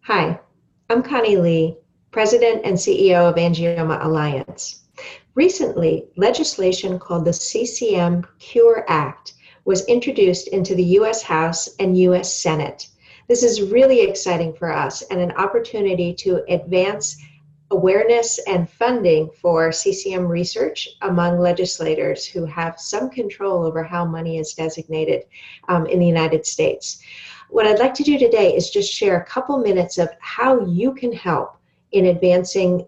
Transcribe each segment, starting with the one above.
Hi, I'm Connie Lee, President and CEO of Angioma Alliance. Recently, legislation called the CCM-CARE Act was introduced into the U.S. House and U.S. Senate. This is really exciting for us and an opportunity to advance awareness and funding for CCM research among legislators who have some control over how money is designated in the United States. What I'd like to do today is just share a couple minutes of how you can help in advancing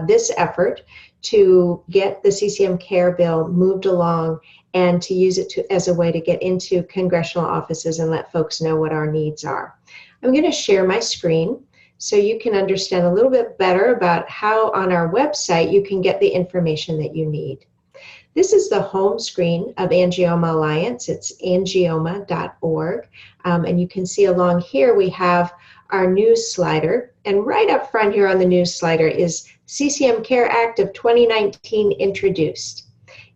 this effort to get the CCM-CARE bill moved along and to use it as a way to get into congressional offices and let folks know what our needs are. I'm going to share my screen so you can understand a little bit better about how on our website you can get the information that you need. This is the home screen of Angioma Alliance. It's angioma.org. And you can see along here we have our news slider. And right up front here on the news slider is CCM-CARE Act of 2019 introduced.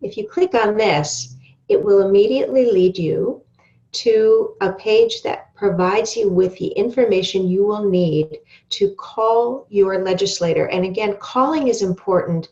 If you click on this, it will immediately lead you to a page that provides you with the information you will need to call your legislator. And again, calling is important.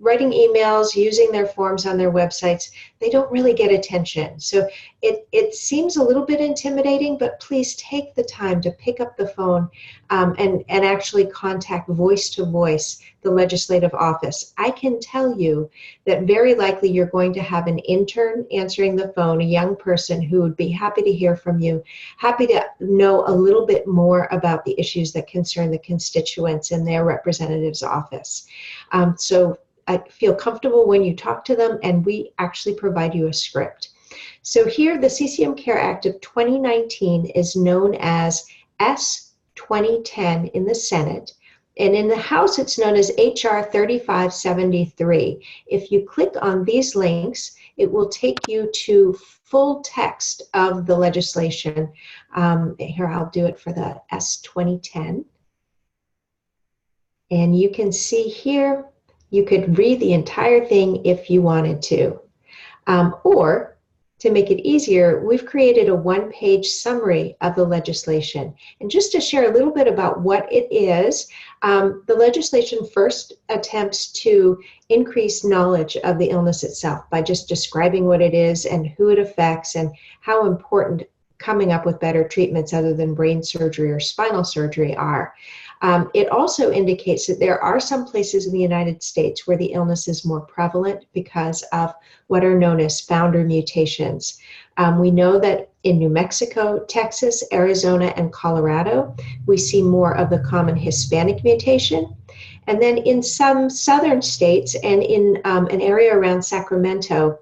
Writing emails, using their forms on their websites, they don't really get attention. So it seems a little bit intimidating, but please take the time to pick up the phone and actually contact voice to voice the legislative office. I can tell you that very likely you're going to have an intern answering the phone, a young person who would be happy to hear from you, happy to know a little bit more about the issues that concern the constituents in their representative's office. So I feel comfortable when you talk to them, and we actually provide you a script. So here, the CCM-CARE Act of 2019 is known as S 2010 in the Senate, and in the House it's known as HR 3573. If you click on these links, it will take you to full text of the legislation. Here, I'll do it for the S 2010. And you can see here, you could read the entire thing if you wanted to. Or, to make it easier, we've created a one-page summary of the legislation. And just to share a little bit about what it is, the legislation first attempts to increase knowledge of the illness itself by just describing what it is and who it affects and how important coming up with better treatments other than brain surgery or spinal surgery are. It also indicates that there are some places in the United States where the illness is more prevalent because of what are known as founder mutations. We know that in New Mexico, Texas, Arizona, and Colorado, we see more of the common Hispanic mutation. And then in some southern states and in an area around Sacramento,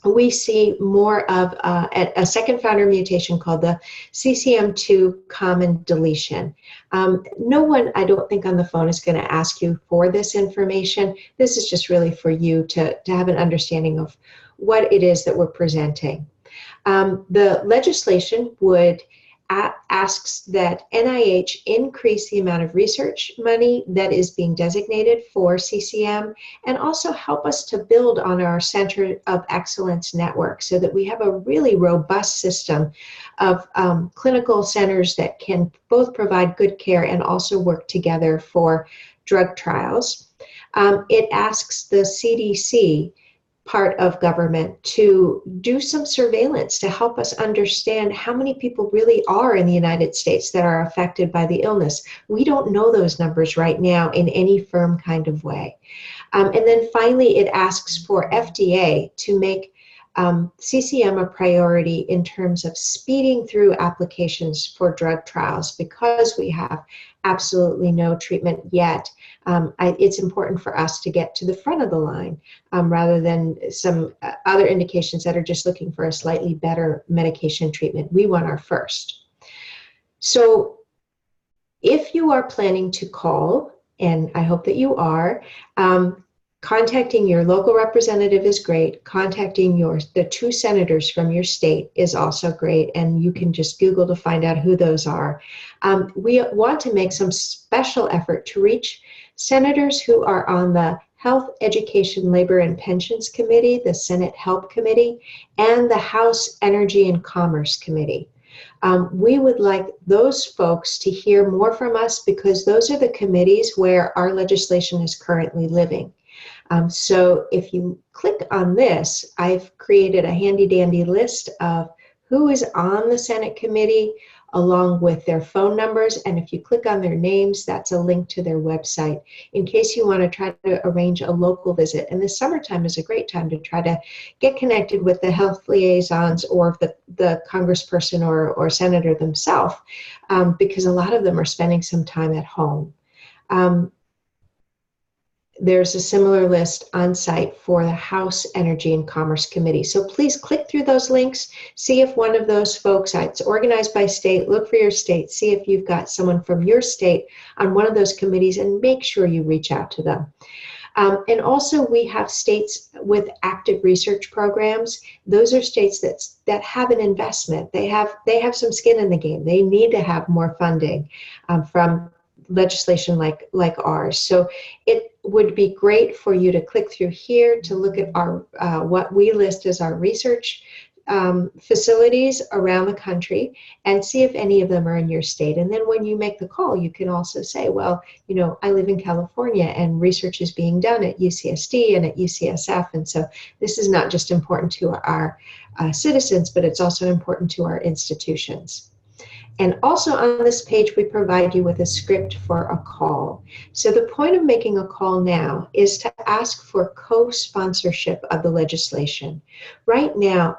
we see more of a second founder mutation called the CCM2 common deletion. No one, I don't think, on the phone is going to ask you for this information. This is just really for you to have an understanding of what it is that we're presenting. The legislation would asks that NIH increase the amount of research money that is being designated for CCM and also help us to build on our Center of Excellence network so that we have a really robust system of clinical centers that can both provide good care and also work together for drug trials. It asks the CDC part of government to do some surveillance to help us understand how many people really are in the United States that are affected by the illness. We don't know those numbers right now in any firm kind of way. And then finally, it asks for FDA to make CCM a priority in terms of speeding through applications for drug trials because we have absolutely no treatment yet. It's important for us to get to the front of the line rather than some other indications that are just looking for a slightly better medication treatment. We want our first. So if you are planning to call, and I hope that you are, contacting your local representative is great. Contacting the two senators from your state is also great, and you can just Google to find out who those are. We want to make some special effort to reach senators who are on the Health, Education, Labor, and Pensions Committee, the Senate Help Committee, and the House Energy and Commerce Committee. We would like those folks to hear more from us because those are the committees where our legislation is currently living. So if you click on this, I've created a handy dandy list of who is on the Senate committee along with their phone numbers. And if you click on their names, that's a link to their website in case you want to try to arrange a local visit. And the summertime is a great time to try to get connected with the health liaisons or the congressperson or senator themselves, because a lot of them are spending some time at home. There's a similar list on site for the House Energy and Commerce Committee. So please click through those links, see if one of those folks, it's organized by state, look for your state, see if you've got someone from your state on one of those committees and make sure you reach out to them. And also we have states with active research programs. Those are states that have an investment. They have some skin in the game. They need to have more funding from legislation like ours. So it would be great for you to click through here to look at our what we list as our research facilities around the country and see if any of them are in your state. And then when you make the call, you can also say, well, you know, I live in California and research is being done at UCSD and at UCSF. And so this is not just important to our citizens, but it's also important to our institutions. And also on this page, we provide you with a script for a call. So the point of making a call now is to ask for co-sponsorship of the legislation. Right now,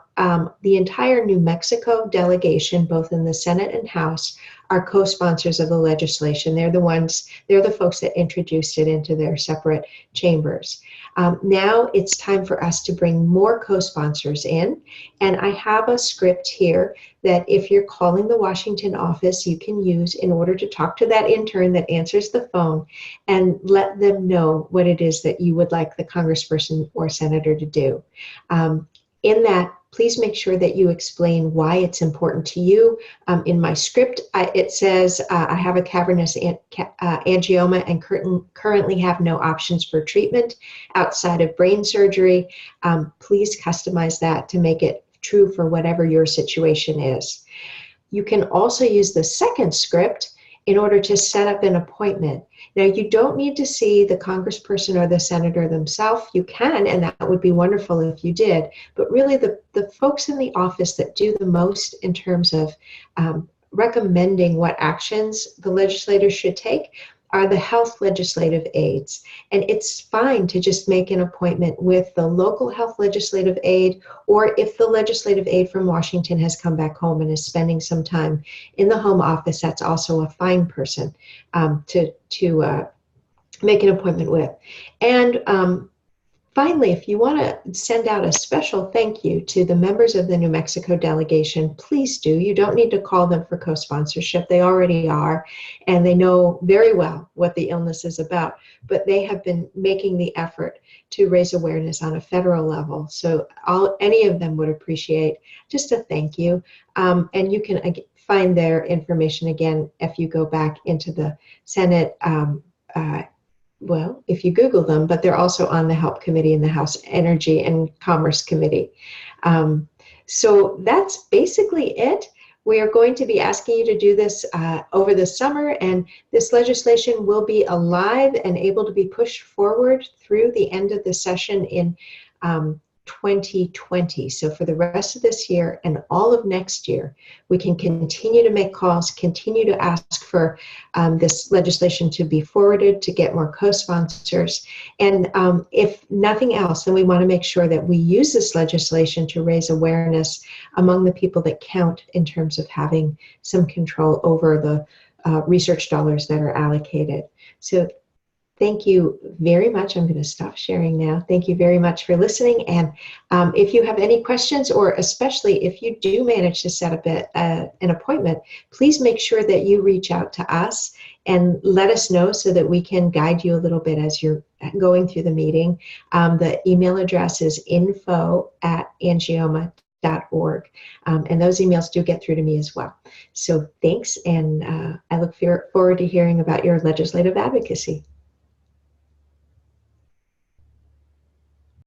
the entire New Mexico delegation, both in the Senate and House, are co-sponsors of the legislation. They're the folks that introduced it into their separate chambers. Now it's time for us to bring more co-sponsors in, and I have a script here that if you're calling the Washington office, you can use in order to talk to that intern that answers the phone and let them know what it is that you would like the congressperson or senator to do. In that, please make sure that you explain why it's important to you. In my script, it says I have a cavernous angioma and currently have no options for treatment outside of brain surgery. Please customize that to make it true for whatever your situation is. You can also use the second script in order to set up an appointment. Now, you don't need to see the congressperson or the senator themselves. You can, and that would be wonderful if you did. But really, the folks in the office that do the most in terms of recommending what actions the legislators should take are the health legislative aides. And it's fine to just make an appointment with the local health legislative aide, or if the legislative aide from Washington has come back home and is spending some time in the home office, that's also a fine person to make an appointment with. And finally, if you want to send out a special thank you to the members of the New Mexico delegation, please do. You don't need to call them for co-sponsorship. They already are, and they know very well what the illness is about, but they have been making the effort to raise awareness on a federal level. So any of them would appreciate just a thank you. And you can find their information again if you go back into the Senate well, if you Google them, but they're also on the Help Committee in the House Energy and Commerce Committee. So that's basically it. We are going to be asking you to do this over the summer, and this legislation will be alive and able to be pushed forward through the end of the session in 2020. So for the rest of this year and all of next year, we can continue to make calls, continue to ask for this legislation to be forwarded, to get more co-sponsors. And if nothing else, then we want to make sure that we use this legislation to raise awareness among the people that count in terms of having some control over the research dollars that are allocated. So thank you very much. I'm going to stop sharing now. Thank you very much for listening. And if you have any questions, or especially if you do manage to set up an appointment, please make sure that you reach out to us and let us know so that we can guide you a little bit as you're going through the meeting. The email address is info@angioma.org. And those emails do get through to me as well. So thanks, and I look forward to hearing about your legislative advocacy.